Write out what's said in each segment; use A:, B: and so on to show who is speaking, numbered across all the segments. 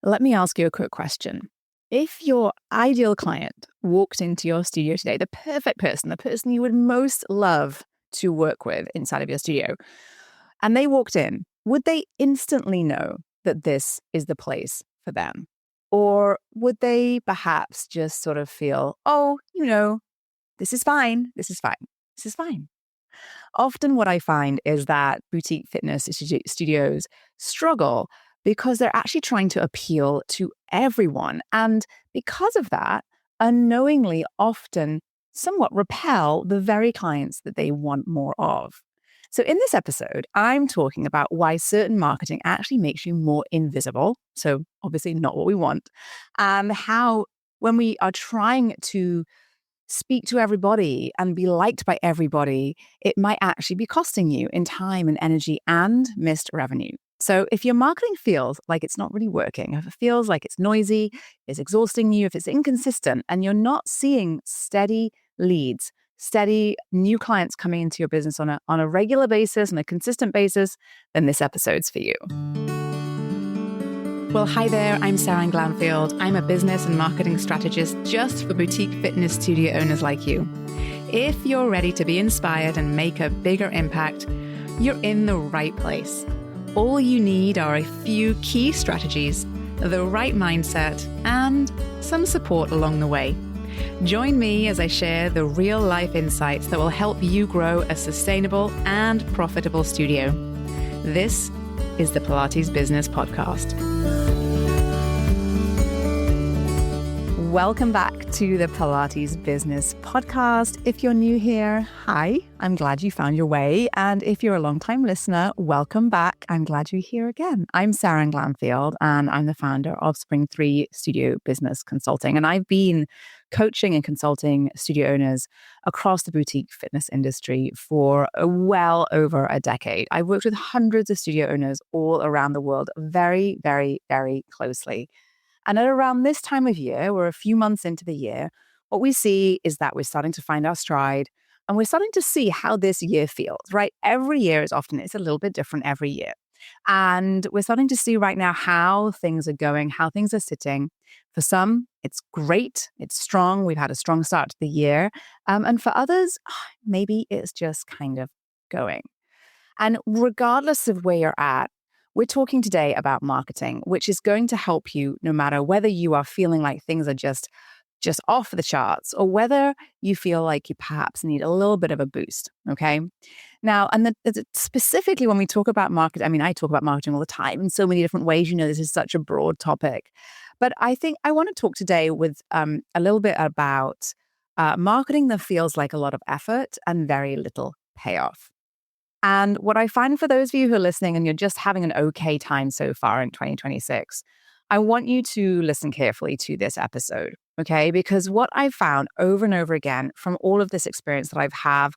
A: Let me ask you a quick question. If your ideal client walked into your studio today, the perfect person, the person you would most love to work with inside of your studio, and they walked in, would they instantly know that this is the place for them? Or would they perhaps just sort of feel, oh, this is fine, this is fine, this is fine? Often what I find is that boutique fitness studios struggle because they're actually trying to appeal to everyone. And because of that, unknowingly often somewhat repel the very clients that they want more of. So in this episode, I'm talking about why certain marketing actually makes you more invisible. So obviously not what we want. And how when we are trying to speak to everybody and be liked by everybody, it might actually be costing you in time and energy and missed revenue. So if your marketing feels like it's not really working, if it feels like it's noisy, it's exhausting you, if it's inconsistent and you're not seeing steady leads, steady new clients coming into your business on a regular basis, on a consistent basis, then this episode's for you. Well, hi there, I'm Seran Glanfield. I'm a business and marketing strategist just for boutique fitness studio owners like you. If you're ready to be inspired and make a bigger impact, you're in the right place. All you need are a few key strategies, the right mindset, and some support along the way. Join me as I share the real-life insights that will help you grow a sustainable and profitable studio. This is the Pilates Business Podcast. Welcome back to the Pilates Business Podcast. If you're new here, hi, I'm glad you found your way. And if you're a long-time listener, welcome back. I'm glad you're here again. I'm Seran Glanfield, and I'm the founder of Spring 3 Studio Business Consulting. And I've been coaching and consulting studio owners across the boutique fitness industry for well over a decade. I've worked with hundreds of studio owners all around the world very, very, very closely. And at around this time of year, we're a few months into the year, what we see is that we're starting to find our stride and we're starting to see how this year feels, right? Every year it's a little bit different every year. And we're starting to see right now how things are going, how things are sitting. For some, it's great, it's strong. We've had a strong start to the year. And for others, maybe it's just kind of going. And regardless of where you're at, we're talking today about marketing, which is going to help you no matter whether you are feeling like things are just off the charts or whether you feel like you perhaps need a little bit of a boost, okay? Now, and specifically when we talk about marketing, I mean, I talk about marketing all the time in so many different ways. This is such a broad topic. But I think I want to talk today with a little bit about marketing that feels like a lot of effort and very little payoff. And what I find for those of you who are listening and you're just having an okay time so far in 2026, I want you to listen carefully to this episode, okay? Because what I've found over and over again from all of this experience that I've had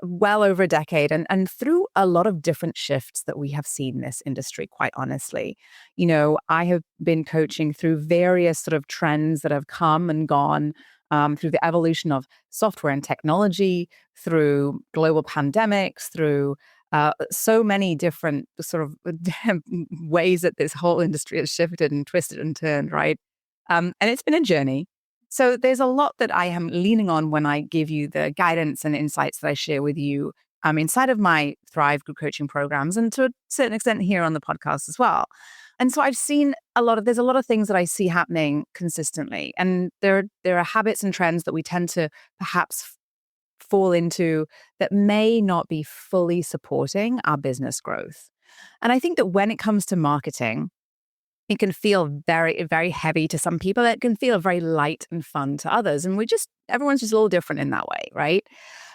A: well over a decade and through a lot of different shifts that we have seen in this industry, quite honestly. I have been coaching through various sort of trends that have come and gone through the evolution of software and technology, through global pandemics, through so many different sort of ways that this whole industry has shifted and twisted and turned, right? And it's been a journey. So there's a lot that I am leaning on when I give you the guidance and insights that I share with you inside of my Thrive group coaching programs and to a certain extent here on the podcast as well. And so I've seen there's a lot of things that I see happening consistently. And there are habits and trends that we tend to perhaps fall into that may not be fully supporting our business growth. And I think that when it comes to marketing, it can feel very, very heavy to some people. It can feel very light and fun to others. And everyone's just a little different in that way, right?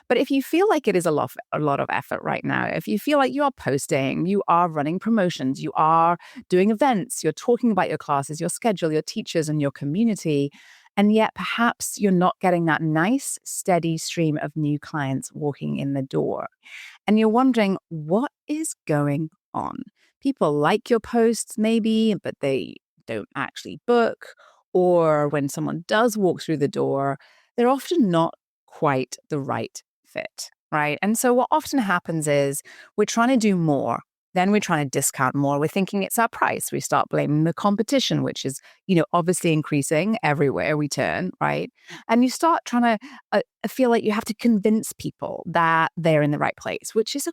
A: But if you feel like it is a lot of effort right now, if you feel like you are posting, you are running promotions, you are doing events, you're talking about your classes, your schedule, your teachers, and your community, and yet perhaps you're not getting that nice, steady stream of new clients walking in the door, and you're wondering, what is going on? People like your posts maybe, but they don't actually book, or when someone does walk through the door, they're often not quite the right fit, right? And so what often happens is we're trying to do more Then we're trying to discount more. We're thinking it's our price. We start blaming the competition, which is, obviously increasing everywhere we turn, right? And you start trying to feel like you have to convince people that they're in the right place, which is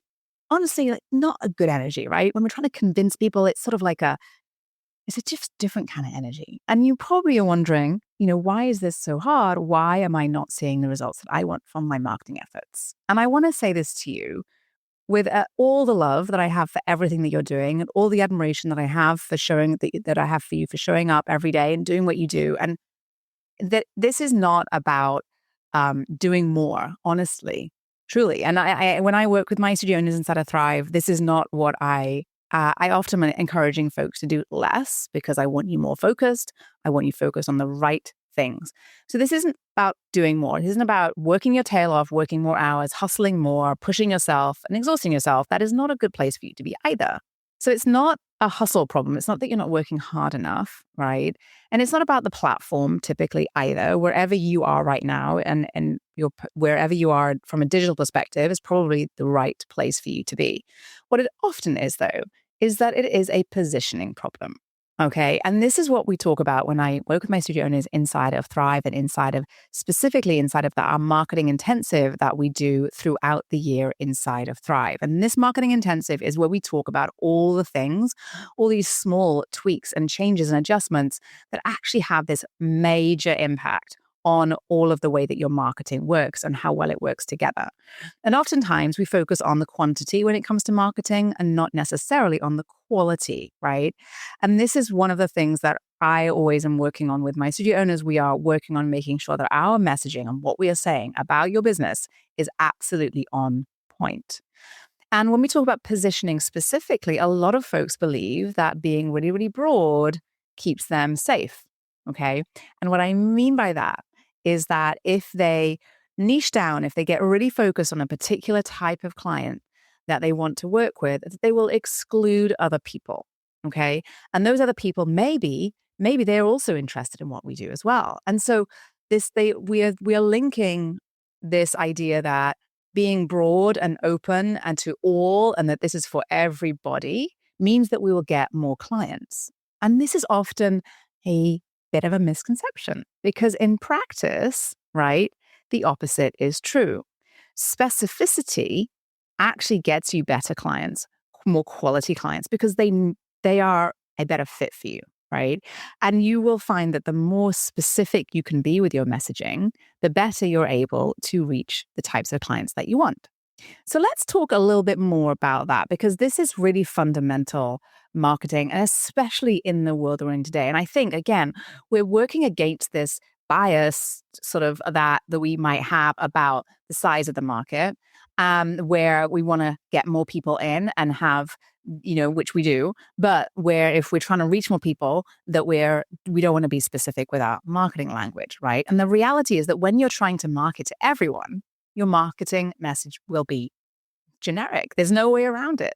A: honestly like not a good energy, right? When we're trying to convince people, it's sort of like it's a just different kind of energy. And you probably are wondering, why is this so hard? Why am I not seeing the results that I want from my marketing efforts? And I want to say this to you with all the love that I have for everything that you're doing and all the admiration that I have for that I have for you for showing up every day and doing what you do. And that this is not about doing more, honestly, truly. And I when I work with my studio owners inside of Thrive, this is not what I often am encouraging folks to do less because I want you more focused. I want you focused on the right things. So this isn't about doing more. It isn't about working your tail off, working more hours, hustling more, pushing yourself and exhausting yourself. That is not a good place for you to be either. So it's not a hustle problem. It's not that you're not working hard enough, right? And it's not about the platform typically either. Wherever you are right now and wherever you are from a digital perspective is probably the right place for you to be. What it often is, though, is that it is a positioning problem. Okay. And this is what we talk about when I work with my studio owners inside of Thrive and specifically inside of our marketing intensive that we do throughout the year inside of Thrive. And this marketing intensive is where we talk about all the things, all these small tweaks and changes and adjustments that actually have this major impact on all of the way that your marketing works and how well it works together. And oftentimes we focus on the quantity when it comes to marketing and not necessarily on the quality, right? And this is one of the things that I always am working on with my studio owners. We are working on making sure that our messaging and what we are saying about your business is absolutely on point. And when we talk about positioning specifically, a lot of folks believe that being really, really broad keeps them safe. Okay. And what I mean by that is that if they niche down, if they get really focused on a particular type of client that they want to work with, they will exclude other people. Okay. And those other people, maybe they're also interested in what we do as well. And so we are linking this idea that being broad and open and to all, and that this is for everybody, means that we will get more clients. And this is often a bit of a misconception because in practice, right, the opposite is true. Specificity actually gets you better clients, more quality clients, because they are a better fit for you, right? And you will find that the more specific you can be with your messaging, the better you're able to reach the types of clients that you want. So let's talk a little bit more about that because this is really fundamental marketing, and especially in the world we're in today. And I think, again, we're working against this bias sort of that we might have about the size of the market, where we want to get more people in and have, which we do, but where if we're trying to reach more people, that we don't want to be specific with our marketing language, right? And the reality is that when you're trying to market to everyone, your marketing message will be generic. There's no way around it.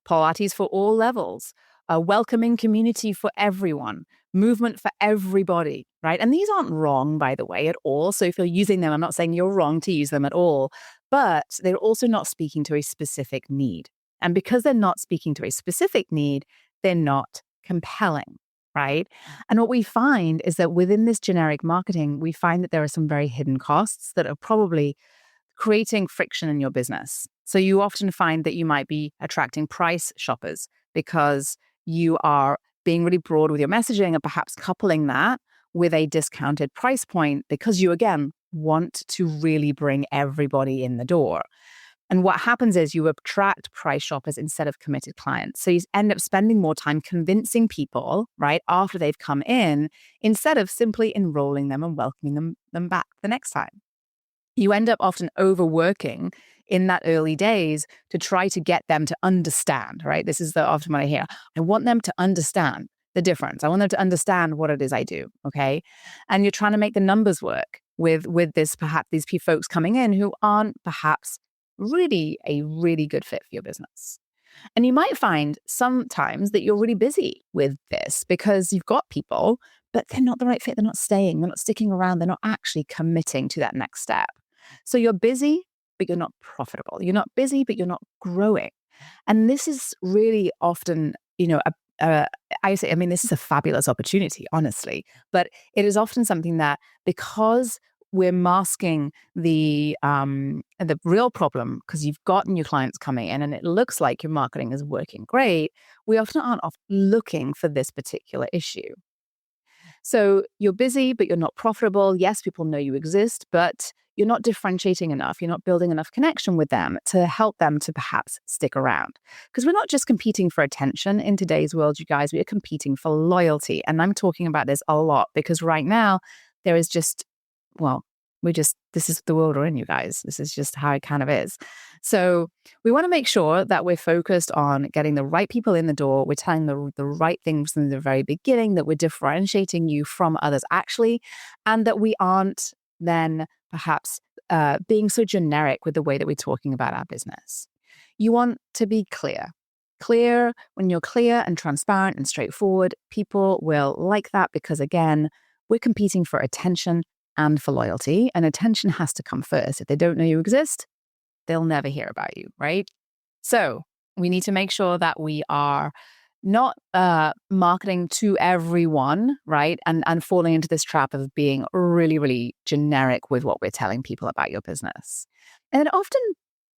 A: Pilates for all levels, a welcoming community for everyone, movement for everybody, right? And these aren't wrong, by the way, at all. So if you're using them, I'm not saying you're wrong to use them at all, but they're also not speaking to a specific need. And because they're not speaking to a specific need, they're not compelling, right? And what we find is that within this generic marketing, we find that there are some very hidden costs that are probably creating friction in your business. So you often find that you might be attracting price shoppers because you are being really broad with your messaging and perhaps coupling that with a discounted price point because you, again, want to really bring everybody in the door. And what happens is you attract price shoppers instead of committed clients. So you end up spending more time convincing people, right, after they've come in, instead of simply enrolling them and welcoming them back the next time. You end up often overworking in that early days to try to get them to understand, right? This is often what I hear. I want them to understand the difference. I want them to understand what it is I do, okay? And you're trying to make the numbers work with this, perhaps these folks coming in who aren't perhaps really a really good fit for your business. And you might find sometimes that you're really busy with this because you've got people, but they're not the right fit. They're not staying. They're not sticking around. They're not actually committing to that next step. So you're busy, but you're not profitable. You're not busy, but you're not growing. And this is really often, I mean, this is a fabulous opportunity, honestly, but it is often something that because we're masking the real problem because you've got new clients coming in and it looks like your marketing is working great, we often aren't looking for this particular issue. So you're busy, but you're not profitable. Yes, people know you exist, but you're not differentiating enough. You're not building enough connection with them to help them to perhaps stick around. Because we're not just competing for attention in today's world, you guys, we are competing for loyalty. And I'm talking about this a lot because right now there is just, well, this is the world we're in, you guys. This is just how it kind of is. So we want to make sure that we're focused on getting the right people in the door. We're telling the right things from the very beginning, that we're differentiating you from others actually, and that we aren't then perhaps being so generic with the way that we're talking about our business. You want to be clear. Clear, when you're clear and transparent and straightforward, people will like that because, again, we're competing for attention and for loyalty, and attention has to come first. If they don't know you exist, they'll never hear about you, right? So we need to make sure that we are not marketing to everyone, right? And falling into this trap of being really, really generic with what we're telling people about your business. And it often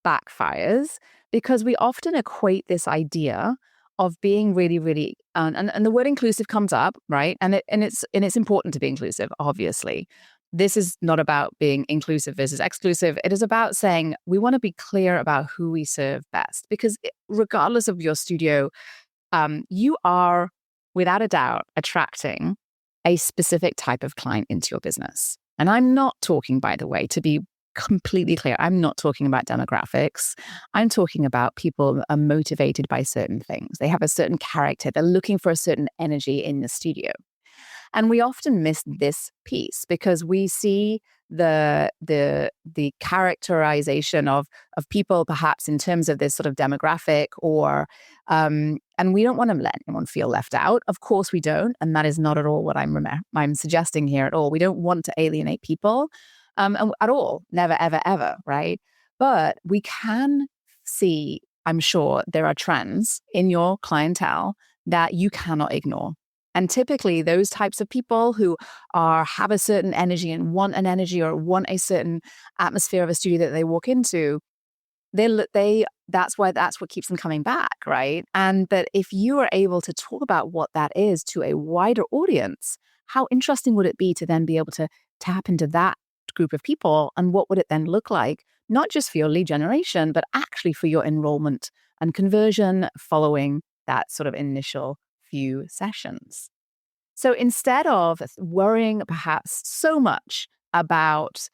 A: backfires because we often equate this idea of being really, really, and the word inclusive comes up, right? And it's important to be inclusive, obviously. This is not about being inclusive versus exclusive. It is about saying we want to be clear about who we serve best, because regardless of your studio, you are without a doubt attracting a specific type of client into your business. And I'm not talking, by the way, to be completely clear, I'm not talking about demographics. I'm talking about people are motivated by certain things. They have a certain character. They're looking for a certain energy in the studio. And we often miss this piece because we see the characterization of people perhaps in terms of this sort of demographic or and we don't want to let anyone feel left out. Of course we don't, and that is not at all what I'm suggesting here at all. We don't want to alienate people at all, never, ever, ever, right? But we can see, I'm sure there are trends in your clientele that you cannot ignore. And typically those types of people who have a certain energy and want an energy or want a certain atmosphere of a studio that they walk into, that's what keeps them coming back, right? And that if you are able to talk about what that is to a wider audience, how interesting would it be to then be able to tap into that group of people? And what would it then look like, not just for your lead generation, but actually for your enrollment and conversion following that sort of initial few sessions? So instead of worrying perhaps so much about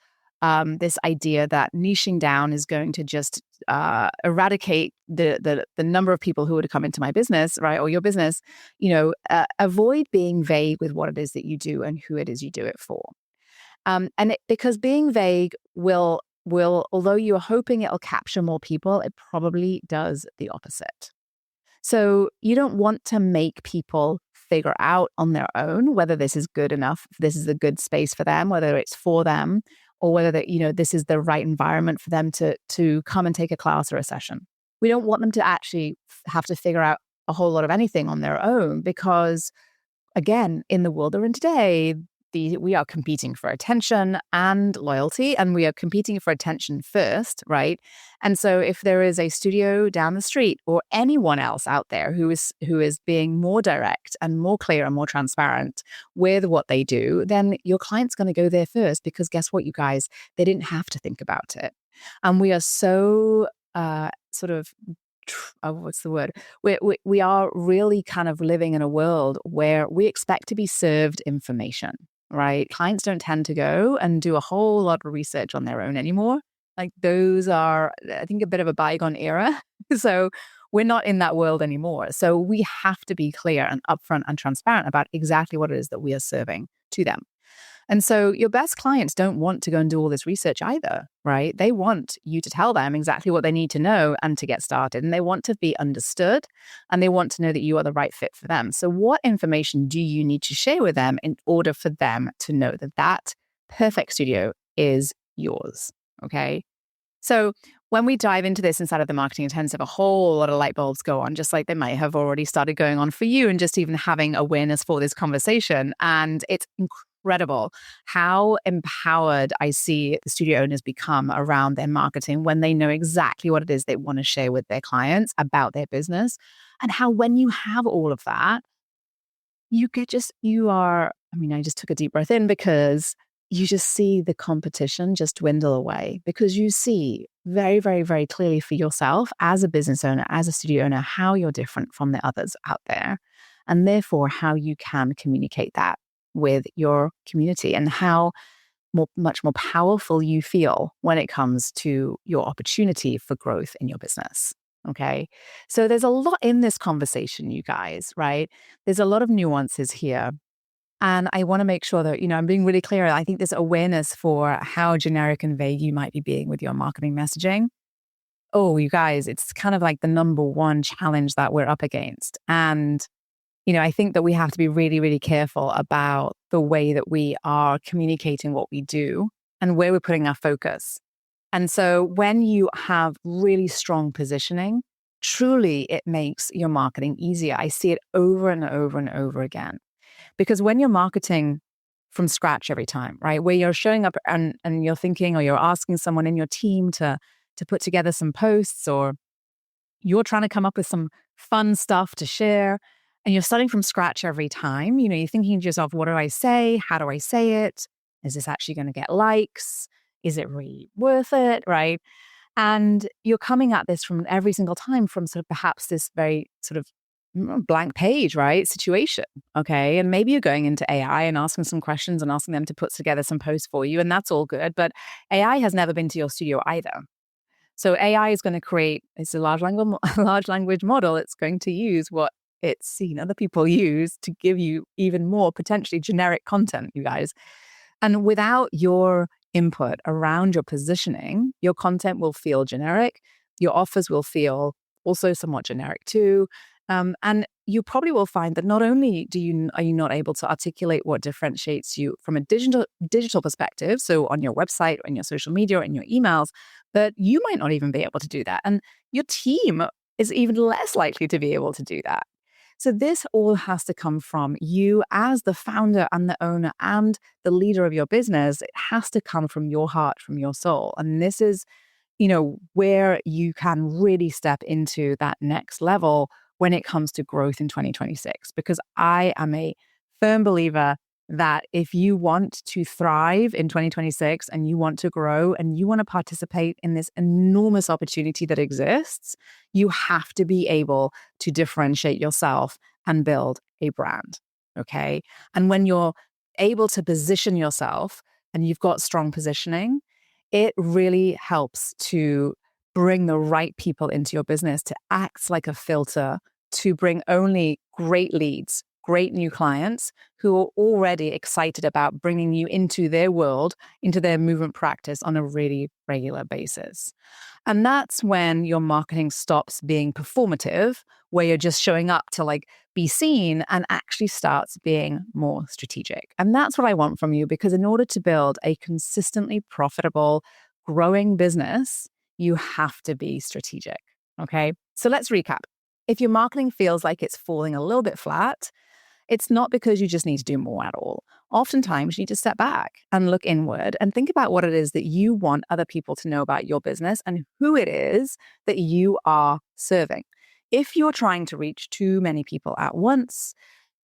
A: this idea that niching down is going to just eradicate the number of people who would come into my business, right, or your business, avoid being vague with what it is that you do and who it is you do it for. Because being vague will, although you're hoping it'll capture more people, it probably does the opposite. So you don't want to make people figure out on their own whether this is good enough, if this is a good space for them, whether it's for them, or whether this is the right environment for them to come and take a class or a session. We don't want them to actually have to figure out a whole lot of anything on their own because, again, in the world we're in today, we are competing for attention and loyalty, and we are competing for attention first, right? And so if there is a studio down the street or anyone else out there who is being more direct and more clear and more transparent with what they do, then your client's going to go there first because guess what, you guys? They didn't have to think about it. And we are so what's the word? We are really kind of living in a world where we expect to be served information. Right? Clients don't tend to go and do a whole lot of research on their own anymore. Like those are, I think, a bit of a bygone era. So we're not in that world anymore. So we have to be clear and upfront and transparent about exactly what it is that we are serving to them. And so your best clients don't want to go and do all this research either, right? They want you to tell them exactly what they need to know and to get started. And they want to be understood and they want to know that you are the right fit for them. So what information do you need to share with them in order for them to know that that perfect studio is yours? Okay. So when we dive into this inside of the Marketing Intensive, a whole lot of light bulbs go on, just like they might have already started going on for you, and just even having awareness for this conversation. And it's incredible how empowered I see the studio owners become around their marketing when they know exactly what it is they want to share with their clients about their business. And how when you have all of that, I just took a deep breath in because you just see the competition just dwindle away, because you see very, very, very clearly for yourself as a business owner, as a studio owner, how you're different from the others out there. And therefore, how you can communicate that with your community, and how much more powerful you feel when it comes to your opportunity for growth in your business. Okay. So there's a lot in this conversation, you guys, right? There's a lot of nuances here. And I want to make sure that, I'm being really clear. I think there's awareness for how generic and vague you might be being with your marketing messaging. Oh, you guys, it's kind of like the number one challenge that we're up against. And, I think that we have to be really, really careful about the way that we are communicating what we do and where we're putting our focus. And so when you have really strong positioning, truly it makes your marketing easier. I see it over and over and over again. Because when you're marketing from scratch every time, right, where you're showing up and you're thinking, or you're asking someone in your team to put together some posts, or you're trying to come up with some fun stuff to share, and you're starting from scratch every time, you're thinking to yourself, what do I say? How do I say it? Is this actually going to get likes? Is it really worth it? Right. And you're coming at this from every single time from sort of perhaps this very sort of blank page, right? Situation. Okay. And maybe you're going into AI and asking some questions and asking them to put together some posts for you. And that's all good. But AI has never been to your studio either. So AI is going to create, it's a large language model. It's going to use what it's seen other people use to give you even more potentially generic content, you guys. And without your input around your positioning, your content will feel generic. Your offers will feel also somewhat generic too. And you probably will find that not only are you not able to articulate what differentiates you from a digital perspective, so on your website, or in your social media, or in your emails, but you might not even be able to do that. And your team is even less likely to be able to do that. So this all has to come from you as the founder and the owner and the leader of your business. It has to come from your heart, from your soul. And this is, where you can really step into that next level when it comes to growth in 2026. Because I am a firm believer that if you want to thrive in 2026 and you want to grow and you want to participate in this enormous opportunity that exists, you have to be able to differentiate yourself and build a brand. Okay. And when you're able to position yourself and you've got strong positioning, it really helps to bring the right people into your business, to act like a filter, to bring only great leads, great new clients who are already excited about bringing you into their world, into their movement practice on a really regular basis. And that's when your marketing stops being performative, where you're just showing up to be seen, and actually starts being more strategic. And that's what I want from you, because in order to build a consistently profitable, growing business, you have to be strategic. Okay. So let's recap. If your marketing feels like it's falling a little bit flat, it's not because you just need to do more at all. Oftentimes, you need to step back and look inward and think about what it is that you want other people to know about your business and who it is that you are serving. If you're trying to reach too many people at once,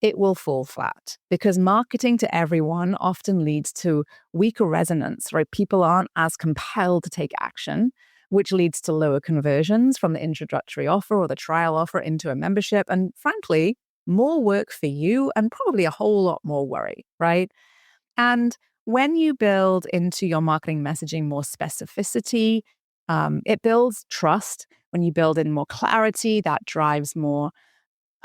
A: it will fall flat, because marketing to everyone often leads to weaker resonance, right? People aren't as compelled to take action, which leads to lower conversions from the introductory offer or the trial offer into a membership. And frankly, more work for you and probably a whole lot more worry, right? And when you build into your marketing messaging more specificity, it builds trust. When you build in more clarity, that drives more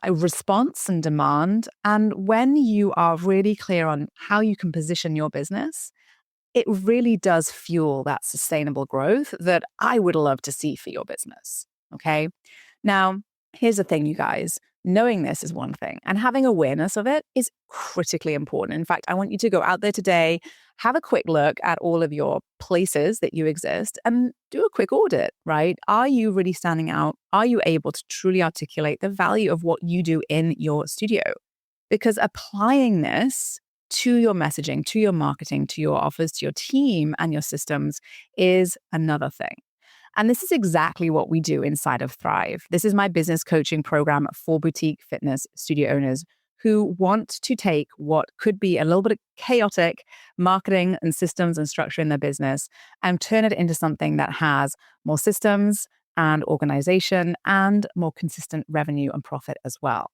A: response and demand. And when you are really clear on how you can position your business, it really does fuel that sustainable growth that I would love to see for your business. Okay. Now, here's the thing, you guys. Knowing this is one thing, and having awareness of it is critically important. In fact, I want you to go out there today, have a quick look at all of your places that you exist and do a quick audit, right? Are you really standing out? Are you able to truly articulate the value of what you do in your studio? Because applying this to your messaging, to your marketing, to your offers, to your team and your systems is another thing. And this is exactly what we do inside of Thrive. This is my business coaching program for boutique fitness studio owners who want to take what could be a little bit of chaotic marketing and systems and structure in their business and turn it into something that has more systems and organization and more consistent revenue and profit as well.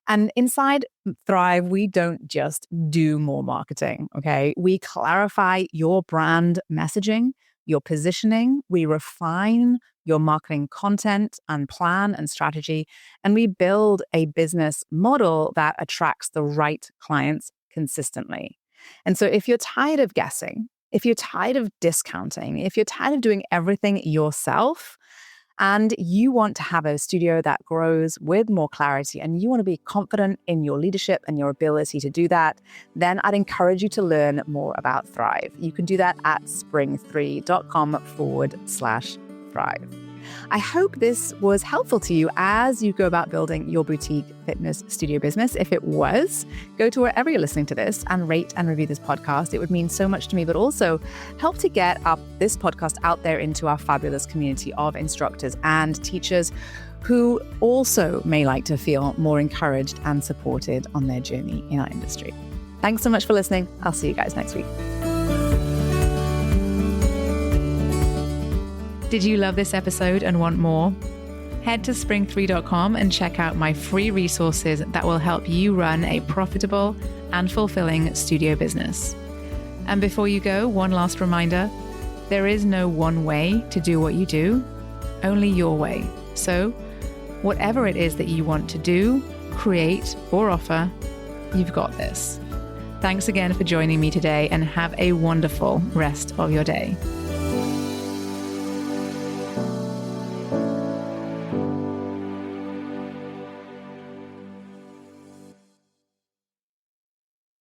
A: And inside Thrive, we don't just do more marketing, okay? We clarify your brand messaging, your positioning, we refine your marketing content and plan and strategy, and we build a business model that attracts the right clients consistently. And so if you're tired of guessing, if you're tired of discounting, if you're tired of doing everything yourself, and you want to have a studio that grows with more clarity and you want to be confident in your leadership and your ability to do that, then I'd encourage you to learn more about Thrive. You can do that at spring3.com/Thrive. I hope this was helpful to you as you go about building your boutique fitness studio business. If it was, go to wherever you're listening to this and rate and review this podcast. It would mean so much to me, but also help to get this podcast out there into our fabulous community of instructors and teachers who also may like to feel more encouraged and supported on their journey in our industry. Thanks so much for listening. I'll see you guys next week. Did you love this episode and want more? Head to spring3.com and check out my free resources that will help you run a profitable and fulfilling studio business. And before you go, one last reminder, there is no one way to do what you do, only your way. So whatever it is that you want to do, create, or offer, you've got this. Thanks again for joining me today and have a wonderful rest of your day.